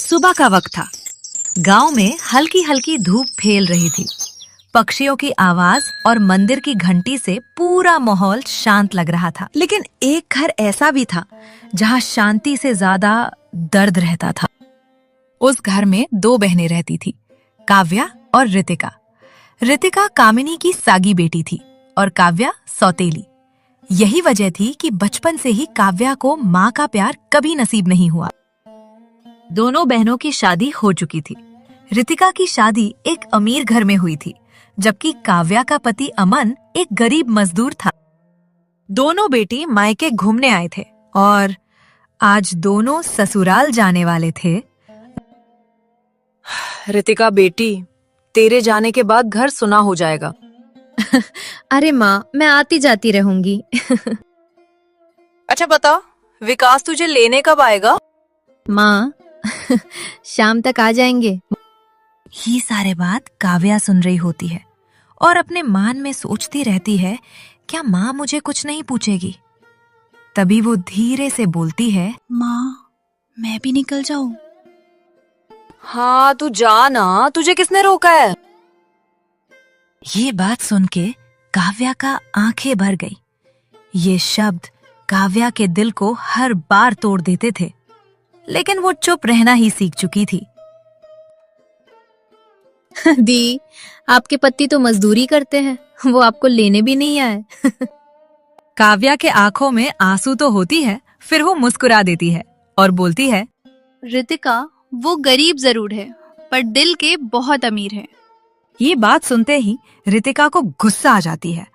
सुबह का वक्त था। गांव में हल्की हल्की धूप फैल रही थी। पक्षियों की आवाज और मंदिर की घंटी से पूरा माहौल शांत लग रहा था। लेकिन एक घर ऐसा भी था जहां शांति से ज्यादा दर्द रहता था। उस घर में दो बहनें रहती थी, काव्या और रितिका। रितिका कामिनी की सागी बेटी थी और काव्या सौतेली। यही वजह थी कि बचपन से ही काव्या को माँ का प्यार कभी नसीब नहीं हुआ। दोनों बहनों की शादी हो चुकी थी। रितिका की शादी एक अमीर घर में हुई थी, जबकि काव्या का पति अमन एक गरीब मजदूर था। दोनों बेटी मायके घूमने आए थे और आज दोनों ससुराल जाने वाले थे। रितिका बेटी, तेरे जाने के बाद घर सुना हो जाएगा। अरे माँ, मैं आती जाती रहूंगी। अच्छा बता, विकास तुझे लेने कब आएगा? माँ, शाम तक आ जाएंगे। ये सारे बात काव्या सुन रही होती है और अपने मान में सोचती रहती है, क्या माँ मुझे कुछ नहीं पूछेगी? तभी वो धीरे से बोलती है, माँ, मैं भी निकल जाऊं? हाँ तू जा ना, तुझे किसने रोका है? ये बात सुन के काव्या का आंखें भर गई। ये शब्द काव्या के दिल को हर बार तोड़ देते थे, लेकिन वो चुप रहना ही सीख चुकी थी। दी, आपके पति तो मजदूरी करते हैं, वो आपको लेने भी नहीं आए। काव्या के आंखों में आंसू तो होती है, फिर वो मुस्कुरा देती है और बोलती है, रितिका, वो गरीब जरूर है पर दिल के बहुत अमीर है। ये बात सुनते ही रितिका को गुस्सा आ जाती है।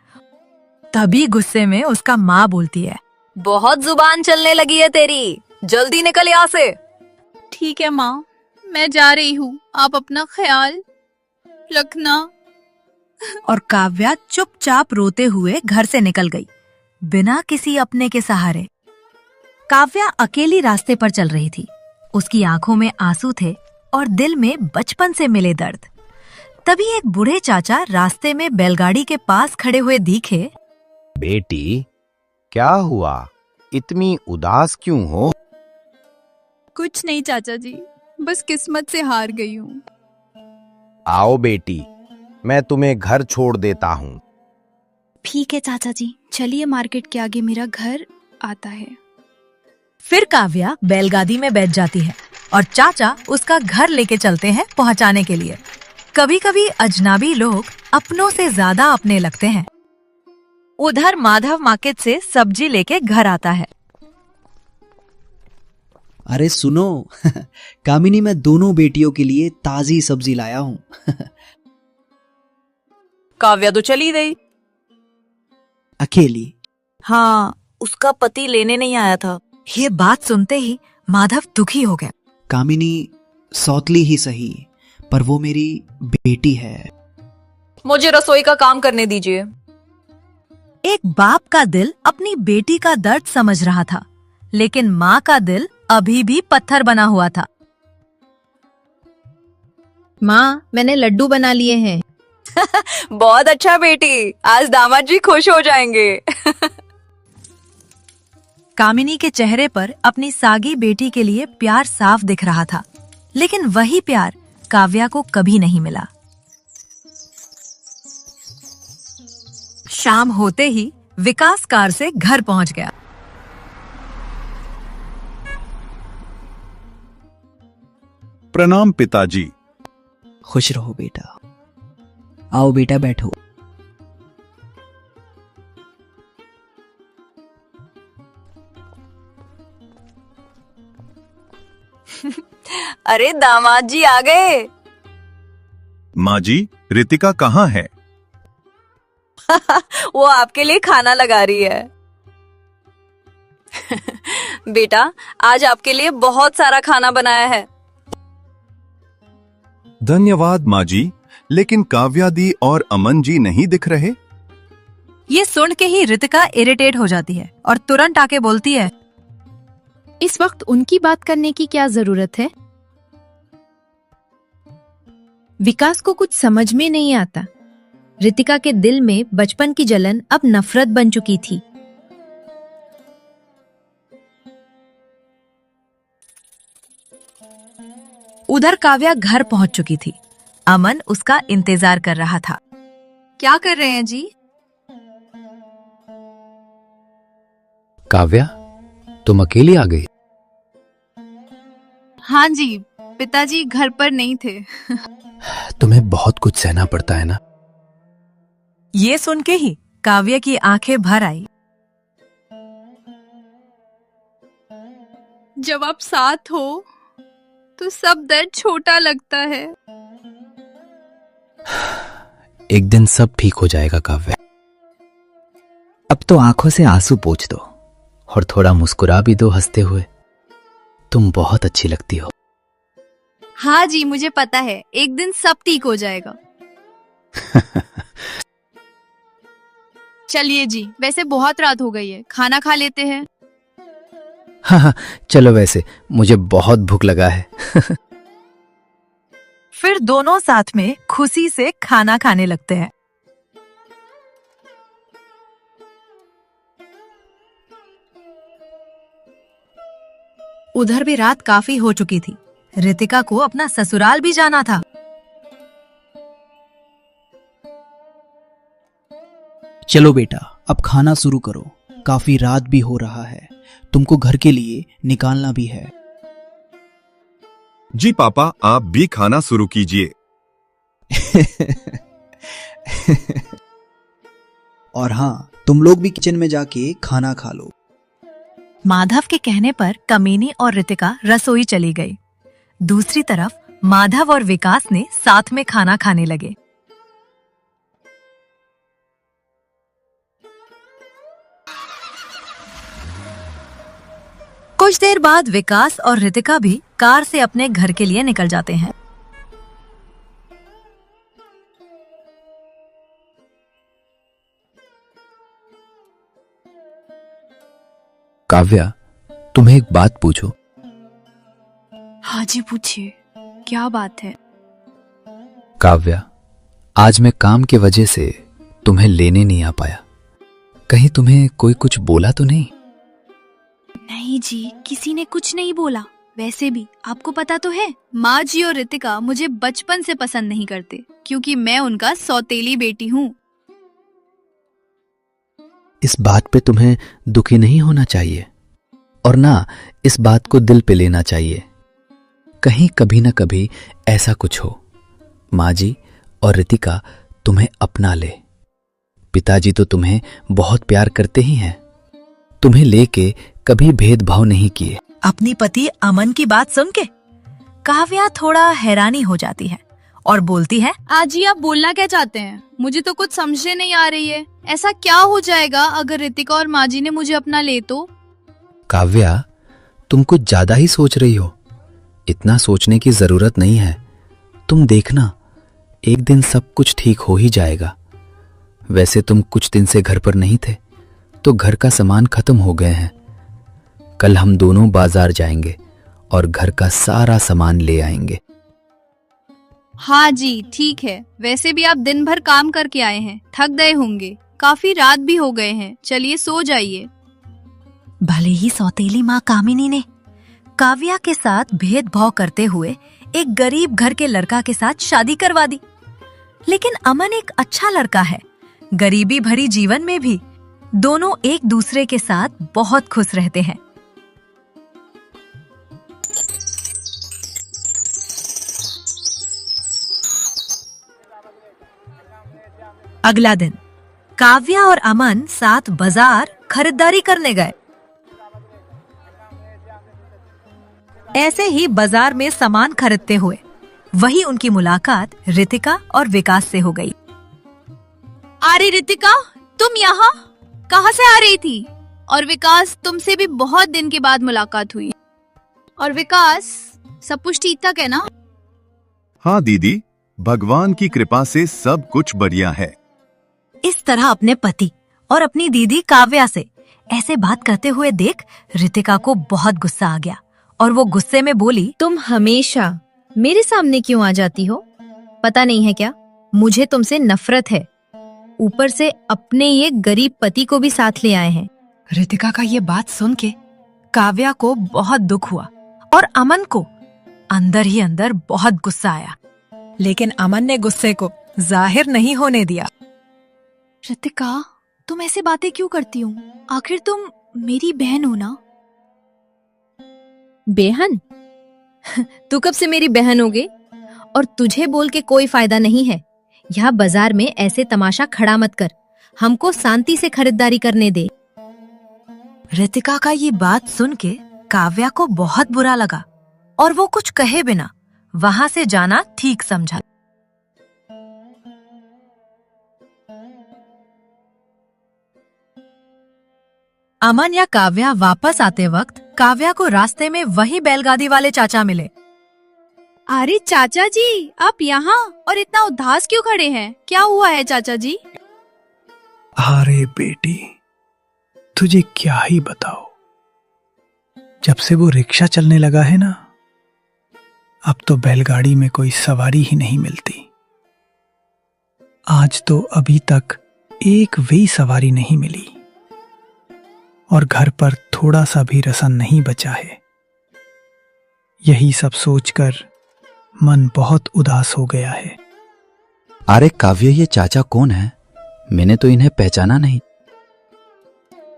तभी गुस्से में उसका माँ बोलती है, बहुत जुबान चलने लगी है तेरी, जल्दी निकल यहाँ से। ठीक है माँ, मैं जा रही हूँ, आप अपना ख्याल रखना। और काव्या चुपचाप रोते हुए घर से निकल गई, बिना किसी अपने के सहारे। काव्या अकेली रास्ते पर चल रही थी। उसकी आंखों में आंसू थे और दिल में बचपन से मिले दर्द। तभी एक बूढ़े चाचा रास्ते में बैलगाड़ी के पास खड़े हुए दिखे। बेटी, क्या हुआ? इतनी उदास क्यों हो? कुछ नहीं चाचा जी, बस किस्मत से हार गई हूँ। आओ बेटी, मैं तुम्हें घर छोड़ देता हूँ। ठीक है चाचा जी, चलिए, मार्केट के आगे मेरा घर आता है। फिर काव्या बैलगाड़ी में बैठ जाती है और चाचा उसका घर लेके चलते हैं पहुंचाने के लिए। कभी कभी अजनबी लोग अपनों से ज्यादा अपने लगते हैं। उधर माधव मार्केट से सब्जी लेके घर आता है। अरे सुनो, कामिनी, मैं दोनों बेटियों के लिए ताजी सब्जी लाया हूँ। काव्या तो चली गई। अकेली? हाँ, उसका पति लेने नहीं आया था। ये बात सुनते ही माधव दुखी हो गया। कामिनी सौतली ही सही, पर वो मेरी बेटी है। मुझे रसोई का काम करने दीजिए। एक बाप का दिल अपनी बेटी का दर्द समझ रहा था, लेकिन माँ का दिल अभी भी पत्थर बना हुआ था। माँ, मैंने लड्डू बना लिए हैं। बहुत अच्छा बेटी, आज दामाद जी खुश हो जाएंगे। कामिनी के चेहरे पर अपनी सागी बेटी के लिए प्यार साफ दिख रहा था, लेकिन वही प्यार काव्या को कभी नहीं मिला। शाम होते ही विकास कार से घर पहुंच गया। प्रणाम पिताजी। खुश रहो बेटा। आओ बेटा, बैठो। अरे दामाद जी आ गए। माँ जी, रितिका कहाँ है? वो आपके लिए खाना लगा रही है। बेटा, आज आपके लिए बहुत सारा खाना बनाया है। धन्यवाद माँ जी, लेकिन काव्या दी और अमन जी नहीं दिख रहे। ये सुन के ही रितिका इरिटेट हो जाती है और तुरंत आके बोलती है, इस वक्त उनकी बात करने की क्या जरूरत है? विकास को कुछ समझ में नहीं आता। रितिका के दिल में बचपन की जलन अब नफरत बन चुकी थी। उधर काव्या घर पहुंच चुकी थी। अमन उसका इंतजार कर रहा था। क्या कर रहे हैं जी? काव्या, तुम अकेली आ गई? हाँ जी, पिताजी घर पर नहीं थे। तुम्हें बहुत कुछ सहना पड़ता है ना। ये सुन के ही काव्या की आंखें भर आई। जब आप साथ हो तो सब दर्द छोटा लगता है। एक दिन सब ठीक हो जाएगा काव्या। अब तो आंखों से आंसू पोंछ दो और थोड़ा मुस्कुरा भी दो हंसते हुए। तुम बहुत अच्छी लगती हो। हाँ जी, मुझे पता है, एक दिन सब ठीक हो जाएगा। चलिए जी, वैसे बहुत रात हो गई है, खाना खा लेते हैं। हाँ, चलो, वैसे मुझे बहुत भूख लगा है। फिर दोनों साथ में खुशी से खाना खाने लगते हैं। उधर भी रात काफी हो चुकी थी। रितिका को अपना ससुराल भी जाना था। चलो बेटा, अब खाना शुरू करो। काफी रात भी हो रहा है, तुमको घर के लिए निकालना भी है। जी पापा, आप भी खाना शुरू कीजिए। और हाँ, तुम लोग भी किचन में जाके खाना खा लो। माधव के कहने पर कमीनी और रितिका रसोई चली गई। दूसरी तरफ माधव और विकास ने साथ में खाना खाने लगे। कुछ देर बाद विकास और रितिका भी कार से अपने घर के लिए निकल जाते हैं। काव्या, तुम्हें एक बात पूछो। हाँ जी, पूछिए, क्या बात है? काव्या, आज मैं काम की वजह से तुम्हें लेने नहीं आ पाया। कहीं तुम्हें कोई कुछ बोला तो नहीं? नहीं जी, किसी ने कुछ नहीं बोला। वैसे भी आपको पता तो है, माँ जी और रितिका मुझे बचपन से पसंद नहीं करते, क्योंकि मैं उनका सौतेली बेटी हूँ। इस बात पे तुम्हें दुखी नहीं होना चाहिए और ना इस बात को दिल पे लेना चाहिए। कहीं कभी न कभी ऐसा कुछ हो, माँ जी और रितिका तुम्हें अपना ले। पिताजी तो तुम्हें बहुत प्यार करते ही हैं। तुम्हें लेके कभी भेदभाव नहीं किए। अपनी पति अमन की बात सुन के काव्या थोड़ा हैरानी हो जाती है और बोलती है, आजी, आप बोलना क्या चाहते हैं? मुझे तो कुछ समझे नहीं आ रही है। ऐसा क्या हो जाएगा अगर रितिका और माँ जी ने मुझे अपना ले तो? काव्या, तुम कुछ ज्यादा ही सोच रही हो। इतना सोचने की जरूरत नहीं है। तुम देखना, एक दिन सब कुछ ठीक हो ही जाएगा। वैसे तुम कुछ दिन से घर पर नहीं थे, तो घर का सामान खत्म हो गए हैं। कल हम दोनों बाजार जाएंगे और घर का सारा सामान ले आएंगे। हाँ जी, ठीक है। वैसे भी आप दिन भर काम करके आए हैं, थक गए होंगे। काफी रात भी हो गए हैं, चलिए सो जाइए। भले ही सौतेली माँ कामिनी ने काव्या के साथ भेदभाव करते हुए एक गरीब घर के लड़का के साथ शादी करवा दी, लेकिन अमन एक अच्छा लड़का है। गरीबी भरी जीवन में भी दोनों एक दूसरे के साथ बहुत खुश रहते हैं। अगला दिन काव्या और अमन साथ बाजार खरीदारी करने गए। ऐसे ही बाजार में सामान खरीदते हुए वही उनकी मुलाकात रितिका और विकास से हो गई। अरे रितिका, तुम यहाँ कहाँ से आ रही थी? और विकास, तुमसे भी बहुत दिन के बाद मुलाकात हुई। और विकास, सब कुछ ठीक ठाक है ना? हाँ दीदी, भगवान की कृपा से सब कुछ बढ़िया है। इस तरह अपने पति और अपनी दीदी काव्या से ऐसे बात करते हुए देख रितिका को बहुत गुस्सा आ गया और वो गुस्से में बोली, तुम हमेशा मेरे सामने क्यों आ जाती हो? पता नहीं है क्या, मुझे तुमसे नफरत है। ऊपर से अपने ये गरीब पति को भी साथ ले आए हैं। रितिका का ये बात सुन के काव्या को बहुत दुख हुआ और अमन को अंदर ही अंदर बहुत गुस्सा आया, लेकिन अमन ने गुस्से को जाहिर नहीं होने दिया। रितिका, तुम ऐसे बातें क्यों करती हो? आखिर तुम मेरी बहन हो ना। बेहन? तू कब से मेरी बहन हो गई? और तुझे बोल के कोई फायदा नहीं है। यहाँ बाजार में ऐसे तमाशा खड़ा मत कर, हमको शांति से खरीदारी करने दे। रितिका का ये बात सुन के काव्या को बहुत बुरा लगा और वो कुछ कहे बिना वहां से जाना ठीक समझा। अमन या काव्या वापस आते वक्त काव्या को रास्ते में वही बैलगाड़ी वाले चाचा मिले। अरे चाचा जी, आप यहाँ और इतना उदास क्यों खड़े हैं? क्या हुआ है चाचा जी? अरे बेटी, तुझे क्या ही बताओ, जब से वो रिक्शा चलने लगा है ना, अब तो बैलगाड़ी में कोई सवारी ही नहीं मिलती। आज तो अभी तक एक भी सवारी नहीं मिली और घर पर थोड़ा सा भी रसन नहीं बचा है। यही सब सोचकर मन बहुत उदास हो गया है। अरे काव्य, ये चाचा कौन है? मैंने तो इन्हें पहचाना नहीं।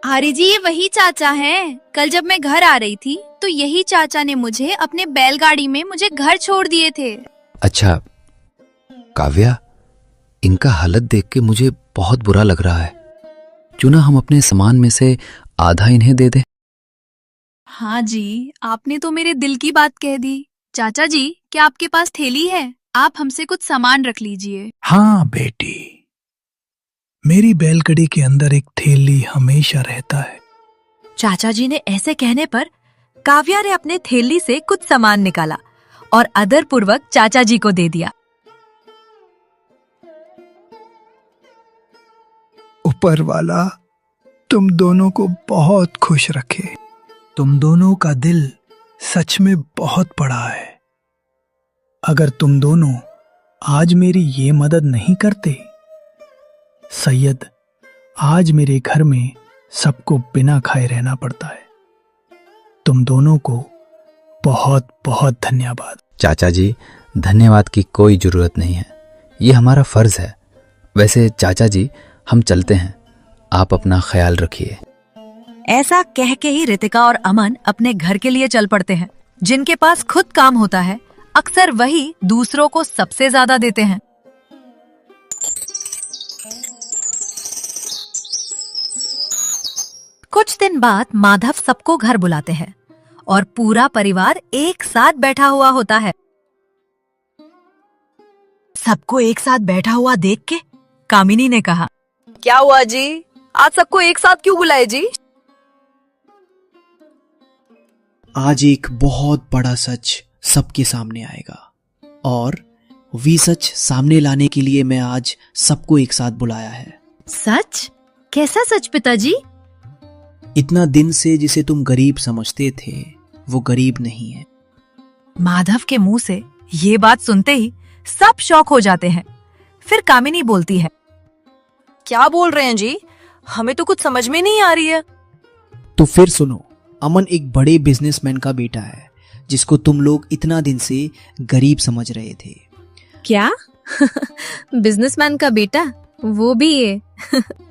अरे जी, ये वही चाचा हैं। कल जब मैं घर आ रही थी तो यही चाचा ने मुझे अपने बैलगाड़ी में मुझे घर छोड़ दिए थे। अच्छा काव्या, इनका हालत देख के मुझे बहुत बुरा लग रहा है। क्यों ना हम अपने सामान में से आधा इन्हें दे दे? हाँ जी, आपने तो मेरे दिल की बात कह दी। चाचा जी, क्या आपके पास थैली है? आप हमसे कुछ सामान रख लीजिए। हाँ बेटी, मेरी बैलगाड़ी के अंदर एक थैली हमेशा रहता है। चाचा जी ने ऐसे कहने पर काव्या ने अपने थैली से कुछ सामान निकाला और आदरपूर्वक चाचा जी को दे दिया। ऊपर वाला तुम दोनों को बहुत खुश रखे। तुम दोनों का दिल सच में बहुत बड़ा है। अगर तुम दोनों आज मेरी ये मदद नहीं करते, सैयद, आज मेरे घर में सबको बिना खाए रहना पड़ता है। तुम दोनों को बहुत बहुत धन्यवाद। चाचा जी, धन्यवाद की कोई जरूरत नहीं है, ये हमारा फर्ज है। वैसे चाचा जी, हम चलते हैं, आप अपना ख्याल रखिए। ऐसा कह के ही रितिका और अमन अपने घर के लिए चल पड़ते हैं। जिनके पास खुद काम होता है, अक्सर वही दूसरों को सबसे ज्यादा देते हैं। कुछ दिन बाद माधव सबको घर बुलाते हैं और पूरा परिवार एक साथ बैठा हुआ होता है। सबको एक साथ बैठा हुआ देख के कामिनी ने कहा, क्या हुआ जी? आज सबको एक साथ क्यों बुलाए जी? आज एक बहुत बड़ा सच सबके सामने आएगा और वी सच सामने लाने के लिए मैं आज सबको एक साथ बुलाया है। सच? कैसा सच पिताजी? इतना दिन से जिसे तुम गरीब समझते थे, वो गरीब नहीं है। माधव के मुंह से ये बात सुनते ही सब शॉक हो जाते हैं। फिर कामिनी बोलती है, क्या बोल रहे हैं जी? हमें तो कुछ समझ में नहीं आ रही है। तो फिर सुनो, अमन एक बड़े बिजनेसमैन का बेटा है जिसको तुम लोग इतना दिन से गरीब समझ रहे थे। क्या? बिजनेसमैन का बेटा? वो भी ये?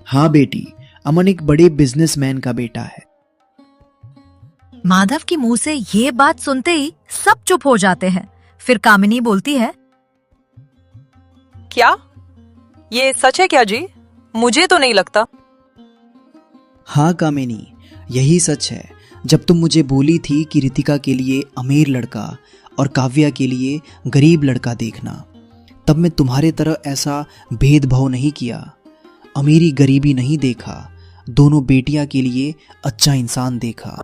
हाँ बेटी, अमन एक बड़े बिजनेसमैन का बेटा है। माधव के मुंह से ये बात सुनते ही सब चुप हो जाते हैं। फिर कामिनी बोलती है, क्या ये सच है क्या जी? मुझे तो नहीं लगता। हाँ कामिनी, यही सच है। जब तुम मुझे बोली थी कि रितिका के लिए अमीर लड़का और काव्या के लिए गरीब लड़का देखना, तब मैं तुम्हारे तरह ऐसा भेदभाव नहीं किया, अमीरी गरीबी नहीं देखा, दोनों बेटियां के लिए अच्छा इंसान देखा।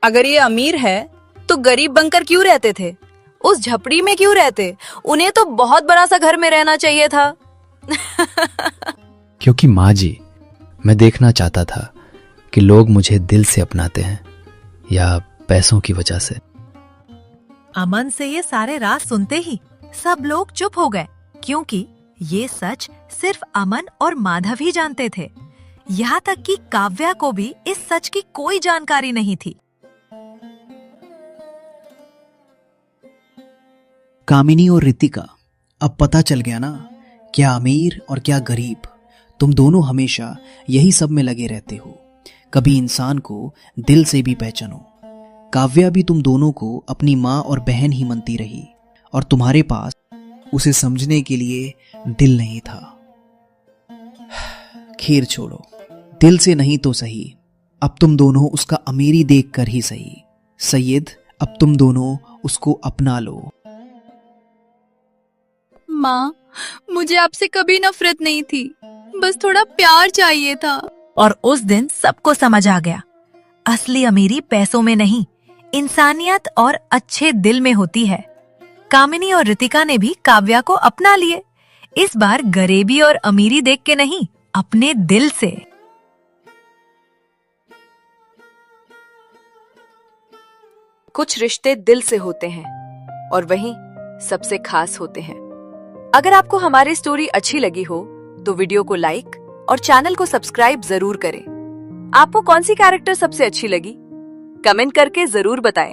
अगर ये अमीर है तो गरीब बनकर क्यों रहते थे? उस झपड़ी में क्यों रहते? उन्हें तो बहुत बड़ा सा घर में रहना चाहिए था। क्योंकि माँ जी, मैं देखना चाहता था कि लोग मुझे दिल से अपनाते हैं या पैसों की वजह से। अमन से ये सारे राज सुनते ही सब लोग चुप हो गए, क्योंकि ये सच सिर्फ अमन और माधव ही जानते थे। यहाँ तक कि काव्या को भी इस सच की कोई जानकारी नहीं थी। कामिनी और रितिका, अब पता चल गया ना, क्या अमीर और क्या गरीब, तुम दोनों हमेशा यही सब में लगे रहते हो। कभी इंसान को दिल से भी पहचानो। काव्या भी तुम दोनों को अपनी माँ और बहन ही मनती रही और तुम्हारे पास उसे समझने के लिए दिल नहीं था। खैर छोड़ो, दिल से नहीं तो सही, अब तुम दोनों उसका अमीरी देखकर ही सही। सैयद, अब तुम दोनों उसको अपना लो। माँ, मुझे आपसे कभी नफरत नहीं थी, बस थोड़ा प्यार चाहिए था। और उस दिन सबको समझ आ गया, असली अमीरी पैसों में नहीं, इंसानियत और अच्छे दिल में होती है। कामिनी और रितिका ने भी काव्या को अपना लिए, इस बार गरीबी और अमीरी देख के नहीं, अपने दिल से। कुछ रिश्ते दिल से होते हैं और वहीं सबसे खास होते हैं। अगर आपको हमारी स्टोरी अच्छी लगी हो तो वीडियो को लाइक और चैनल को सब्सक्राइब जरूर करें। आपको कौन सी कैरेक्टर सबसे अच्छी लगी? कमेंट करके जरूर बताएं।